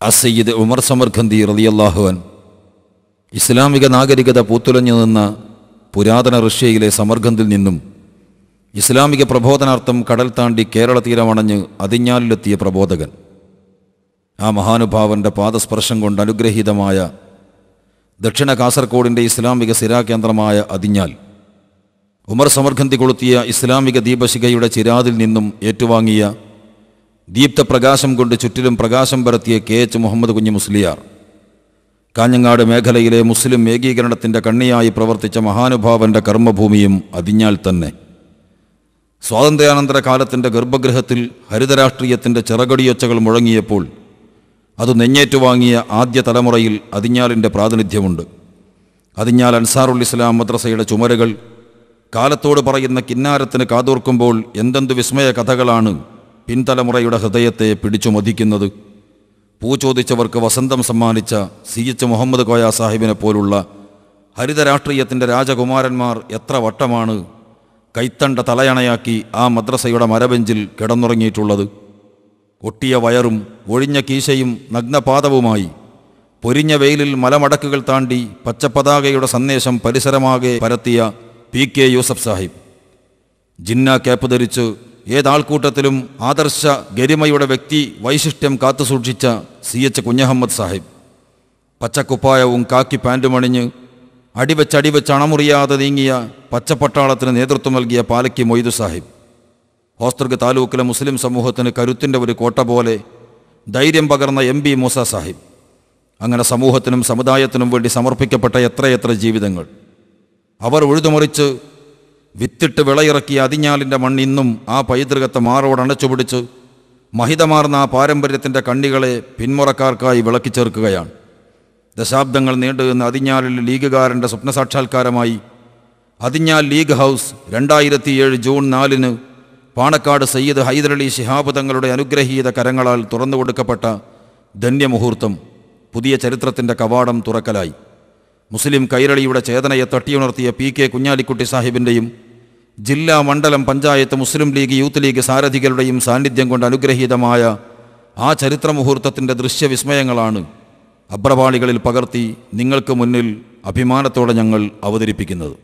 അസയ്യിദ് ഉമർ സമർഖന്ദി റളിയല്ലാഹു അൻഹു ഇസ്ലാമിക നാഗരികത പൂത്തുലഞ്ഞു നിന്ന പുരാതന റഷ്യയിലെ സമർഖന്ദിൽ നിന്നും ഇസ്ലാമിക പ്രബോധനാർത്ഥം കടൽ താണ്ടി കേരള തീരമണഞ്ഞ് അതിഞ്ഞാലിലെത്തിയ പ്രബോധകൻ. ആ മഹാനുഭാവൻ്റെ പാദസ്പർശം കൊണ്ട് അനുഗ്രഹീതമായ ദക്ഷിണ കാസർഗോഡിൻ്റെ ഇസ്ലാമിക സ്ഥിരാകേന്ദ്രമായ അതിഞ്ഞാൽ ഉമർ സമർഖന്ദി കൊളുത്തിയ ഇസ്ലാമിക ദീപശിഖയുടെ ചിരാതിൽ നിന്നും ഏറ്റുവാങ്ങിയ ദീപ്തപ്രകാശം കൊണ്ട് ചുറ്റിലും പ്രകാശം പരത്തിയ KH മുഹമ്മദ് കുഞ്ഞി മുസ്ലിയാർ, കാഞ്ഞങ്ങാട് മേഖലയിലെ മുസ്ലിം ഏകീകരണത്തിൻ്റെ കണ്ണിയായി പ്രവർത്തിച്ച മഹാനുഭാവൻ്റെ കർമ്മഭൂമിയും അതിഞ്ഞാൽ തന്നെ. സ്വാതന്ത്ര്യാനന്തര കാലത്തിൻ്റെ ഗർഭഗൃഹത്തിൽ ഹരിതരാഷ്ട്രീയത്തിൻ്റെ ചിറകടിയൊച്ചകൾ മുഴങ്ങിയപ്പോൾ അത് നെഞ്ഞേറ്റുവാങ്ങിയ ആദ്യ തലമുറയിൽ അതിഞ്ഞാലിൻ്റെ പ്രാതിനിധ്യമുണ്ട്. അതിഞ്ഞാൽ അൻസാറുൽ ഇസ്ലാം മദ്രസയുടെ ചുമരുകൾ കാലത്തോട് പറയുന്ന കിന്നാരത്തിന് കാതോർക്കുമ്പോൾ എന്തെന്തു വിസ്മയ കഥകളാണ് പിൻതലമുറയുടെ ഹൃദയത്തെ പിടിച്ചുമതിക്കുന്നത്. പൂ ചോദിച്ചവർക്ക് വസന്തം സമ്മാനിച്ച CH മുഹമ്മദ് കോയ സാഹിബിനെ പോലുള്ള ഹരിതരാഷ്ട്രീയത്തിൻ്റെ രാജകുമാരന്മാർ എത്ര വട്ടമാണ് കൈത്തണ്ട തലയണയാക്കി ആ മദ്രസയുടെ മരബെഞ്ചിൽ കിടന്നുറങ്ങിയിട്ടുള്ളത്. ഒട്ടിയ വയറും ഒഴിഞ്ഞ കീശയും നഗ്നപാദവുമായി പൊരിഞ്ഞ വെയിലിൽ മലമടക്കുകൾ താണ്ടി പച്ചപ്പതാകയുടെ സന്ദേശം പരിസരമാകെ പരത്തിയ PK യൂസഫ് സാഹിബ്, ജിന്ന ക്യാപ്പ് ധരിച്ച് ഏതാൾക്കൂട്ടത്തിലും ആദർശ ഗരിമയുടെ വ്യക്തി വൈശിഷ്ട്യം കാത്തുസൂക്ഷിച്ച CH കുഞ്ഞഹമ്മദ് സാഹിബ്, പച്ചക്കുപ്പായവും കാക്കി പാൻറ്റുമണിഞ്ഞ് അടിവെച്ച് അണമുറിയാതെ നീങ്ങിയ പച്ചപ്പട്ടാളത്തിന് നേതൃത്വം നൽകിയ പാലക്കി മൊയ്തു സാഹിബ്, ഹോസ്ദുർഗ് താലൂക്കിലെ മുസ്ലിം സമൂഹത്തിന് കരുത്തിൻ്റെ ഒരു കോട്ട പോലെ ധൈര്യം പകർന്ന MB മൂസ സാഹിബ്. അങ്ങനെ സമൂഹത്തിനും സമുദായത്തിനും വേണ്ടി സമർപ്പിക്കപ്പെട്ട എത്രയെത്ര ജീവിതങ്ങൾ. അവർ ഉഴുതുമറിച്ച് വിത്തിട്ട് വിളയിറക്കിയ അതിഞ്ഞാലിൻ്റെ മണ്ണിന്നും ആ പൈതൃകത്തെ മാറോടണച്ചുപിടിച്ച് മഹിതമാർന്ന ആ പാരമ്പര്യത്തിൻ്റെ കണ്ണികളെ പിന്മുറക്കാർക്കായി വിളക്കിച്ചേർക്കുകയാണ്. ദശാബ്ദങ്ങൾ നീണ്ടുനിന്ന അതിഞ്ഞാലിൽ ലീഗുകാരൻ്റെ സ്വപ്നസാക്ഷാത്കാരമായി Athinhal league house 2007 June 4 Panakkad Sayyid Hyderali Shihab തങ്ങളുടെ അനുഗ്രഹീത കരങ്ങളാൽ തുറന്നു കൊടുക്കപ്പെട്ട ധന്യമുഹൂർത്തം പുതിയ ചരിത്രത്തിൻ്റെ കവാടം തുറക്കലായി. മുസ്ലിം കൈരളിയുടെ ചേതനയെ തട്ടിയുണർത്തിയ PK കുഞ്ഞാലിക്കുട്ടി സാഹിബിൻ്റെയും ജില്ലാ മണ്ഡലം പഞ്ചായത്ത് മുസ്ലിം ലീഗ് യൂത്ത് ലീഗ് സാരഥികളുടെയും സാന്നിധ്യം കൊണ്ട് അനുഗ്രഹീതമായ ആ ചരിത്രമുഹൂർത്തത്തിൻ്റെ ദൃശ്യവിസ്മയങ്ങളാണ് അഭ്രപാളികളിൽ പകർത്തി നിങ്ങൾക്ക് മുന്നിൽ അഭിമാനത്തോടെ ഞങ്ങൾ അവതരിപ്പിക്കുന്നത്.